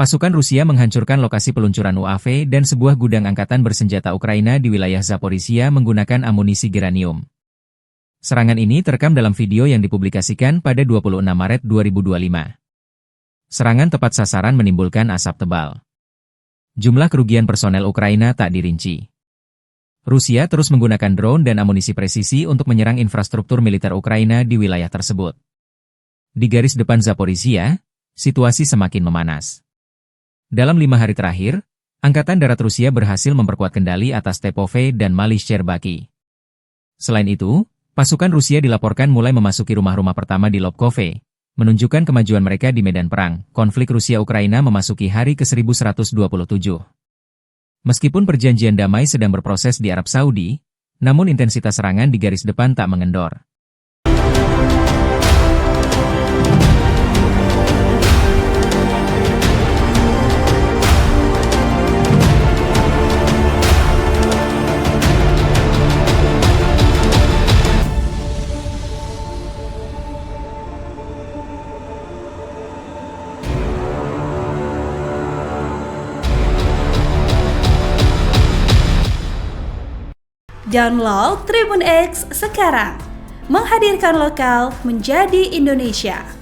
Pasukan Rusia menghancurkan lokasi peluncuran UAV dan sebuah gudang angkatan bersenjata Ukraina di wilayah Zaporizhia menggunakan amunisi geranium. Serangan ini terekam dalam video yang dipublikasikan pada 26 Maret 2025. Serangan tepat sasaran menimbulkan asap tebal. Jumlah kerugian personel Ukraina tak dirinci. Rusia terus menggunakan drone dan amunisi presisi untuk menyerang infrastruktur militer Ukraina di wilayah tersebut. Di garis depan Zaporizhia, situasi semakin memanas. Dalam 5 hari terakhir, Angkatan Darat Rusia berhasil memperkuat kendali atas Tepove dan Malish-Cherbaky. Selain itu, pasukan Rusia dilaporkan mulai memasuki rumah-rumah pertama di Lobkove, menunjukkan kemajuan mereka di medan perang. Konflik Rusia-Ukraina memasuki hari ke-1127. Meskipun perjanjian damai sedang berproses di Arab Saudi, namun intensitas serangan di garis depan tak mengendor. Download Tribun X sekarang, menghadirkan lokal menjadi Indonesia.